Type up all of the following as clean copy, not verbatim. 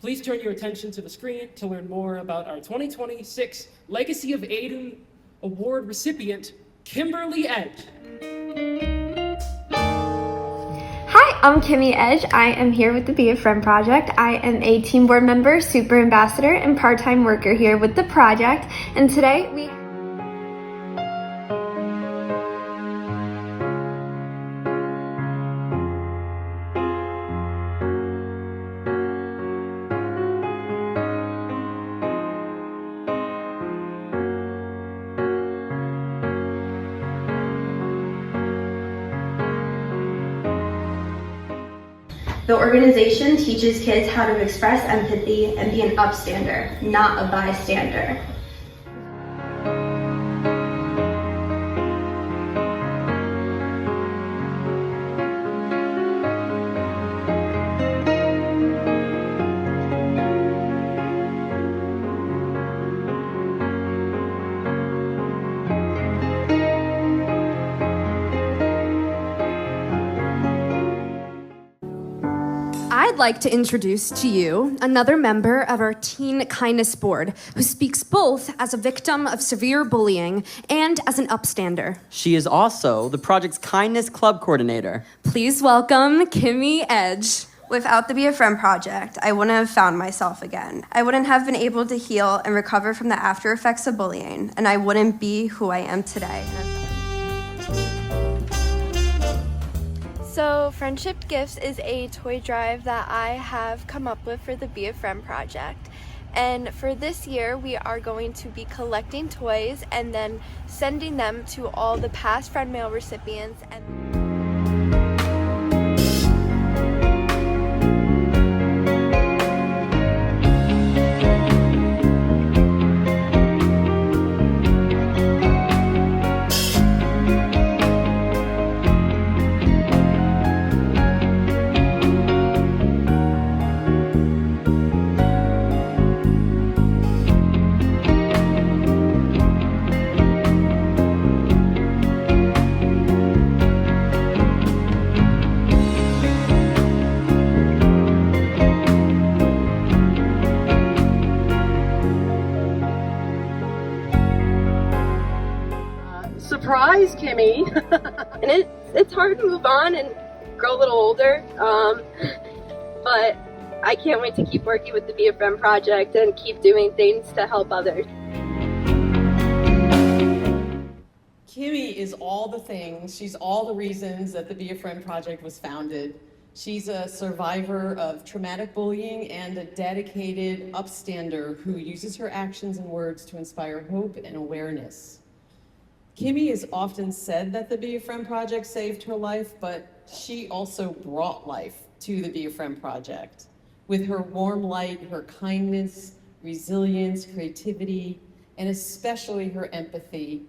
Please turn your attention to the screen to learn more about our 2026 Legacy of Aidan Award recipient, Kimberly Edge. Hi, I'm KIMMIE Edge. I am here with the Be a Friend Project. I am a team board member, super ambassador, and part-time worker here with the project. And today we The organization teaches kids how to express empathy and be an upstander, not a bystander. I'd like to introduce to you another member of our Teen Kindness Board who speaks both as a victim of severe bullying and as an upstander. She is also the project's Kindness Club coordinator. Please welcome KIMMIE Edge. Without the Be a Friend Project, I wouldn't have found myself again. I wouldn't have been able to heal and recover from the after effects of bullying, and I wouldn't be who I am today. So Friendship Gifts is a toy drive that I have come up with for the Be a Friend Project. And for this year, we are going to be collecting toys and then sending them to all the past Friend Mail recipients. Surprise, Kimmy. And it's hard to move on and grow a little older, but I can't wait to keep working with the Be a Friend Project and keep doing things to help others. Kimmy is all the things. She's all the reasons that the Be a Friend Project was founded. She's a survivor of traumatic bullying and a dedicated upstander who uses her actions and words to inspire hope and awareness. Kimmy has often said that the Be a Friend Project saved her life, but she also brought life to the Be a Friend Project. With her warm light, her kindness, resilience, creativity, and especially her empathy,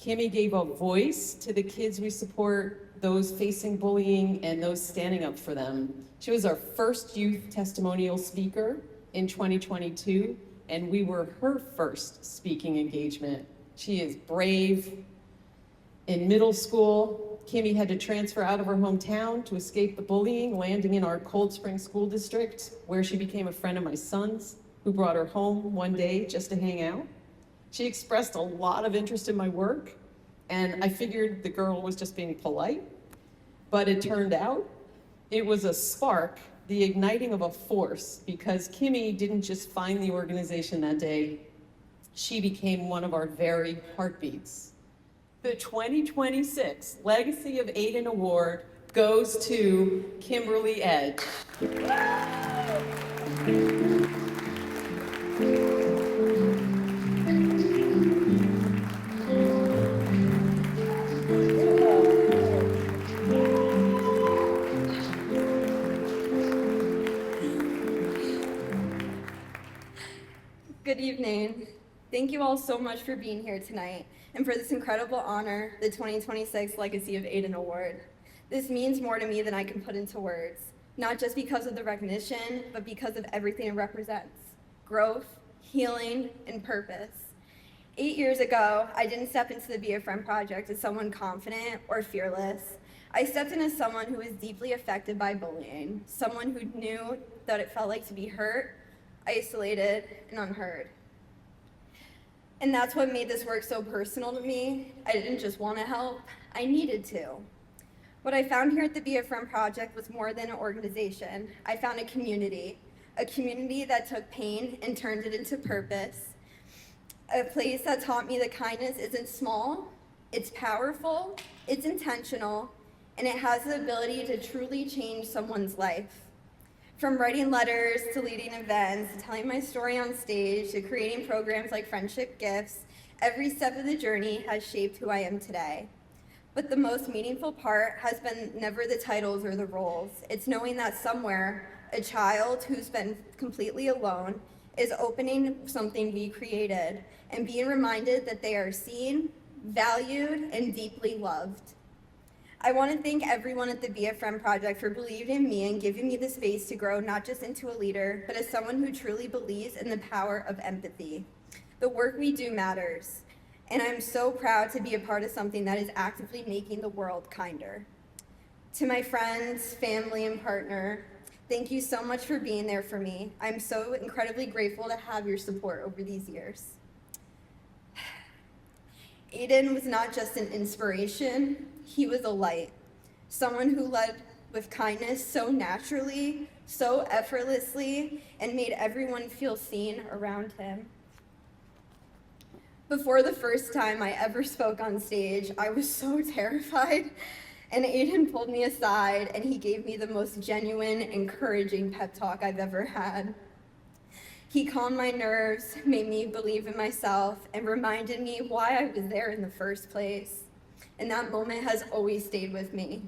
Kimmy gave a voice to the kids we support, those facing bullying and those standing up for them. She was our first youth testimonial speaker in 2022, and we were her first speaking engagement. She is brave. In middle school, Kimmy had to transfer out of her hometown to escape the bullying, landing in our Cold Spring School District, where she became a friend of my son's, who brought her home one day just to hang out. She expressed a lot of interest in my work, and I figured the girl was just being polite, but it turned out it was a spark, the igniting of a force, because Kimmy didn't just find the organization that day, she became one of our very heartbeats. The 2026 Legacy of Aidan Award goes to Kimberly Edge. Good evening. Thank you all so much for being here tonight and for this incredible honor, the 2026 Legacy of Aidan Award. This means more to me than I can put into words, not just because of the recognition, but because of everything it represents: growth, healing, and purpose. 8 years ago, I didn't step into the Be a Friend Project as someone confident or fearless. I stepped in as someone who was deeply affected by bullying, someone who knew that it felt like to be hurt, isolated, and unheard. And that's what made this work so personal to me. I didn't just want to help, I needed to. What I found here at the Be a Friend Project was more than an organization. I found a community that took pain and turned it into purpose, a place that taught me that kindness isn't small, it's powerful, it's intentional, and it has the ability to truly change someone's life. From writing letters to leading events, to telling my story on stage, to creating programs like Friendship Gifts, every step of the journey has shaped who I am today. But the most meaningful part has been never the titles or the roles. It's knowing that somewhere, a child who's been completely alone is opening something we created and being reminded that they are seen, valued, and deeply loved. I want to thank everyone at the Be a Friend Project for believing in me and giving me the space to grow not just into a leader, but as someone who truly believes in the power of empathy. The work we do matters, and I'm so proud to be a part of something that is actively making the world kinder. To my friends, family, and partner, thank you so much for being there for me. I'm so incredibly grateful to have your support over these years. Aidan was not just an inspiration, he was a light. Someone who led with kindness so naturally, so effortlessly, and made everyone feel seen around him. Before the first time I ever spoke on stage, I was so terrified, and Aidan pulled me aside and he gave me the most genuine, encouraging pep talk I've ever had. He calmed my nerves, made me believe in myself, and reminded me why I was there in the first place. And that moment has always stayed with me.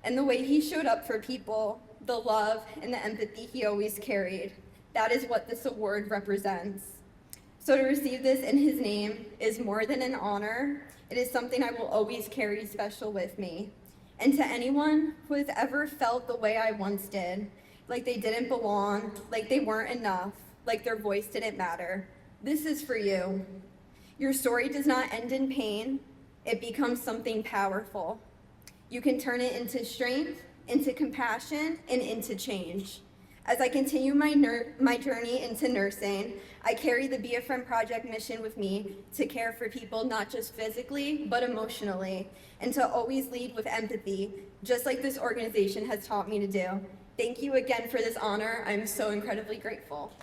And the way he showed up for people, the love and the empathy he always carried, that is what this award represents. So to receive this in his name is more than an honor. It is something I will always carry special with me. And to anyone who has ever felt the way I once did, like they didn't belong, like they weren't enough, like their voice didn't matter, this is for you. Your story does not end in pain, it becomes something powerful. You can turn it into strength, into compassion, and into change. As I continue my journey into nursing, I carry the Be a Friend Project mission with me to care for people not just physically, but emotionally, and to always lead with empathy, just like this organization has taught me to do. Thank you again for this honor. I'm so incredibly grateful.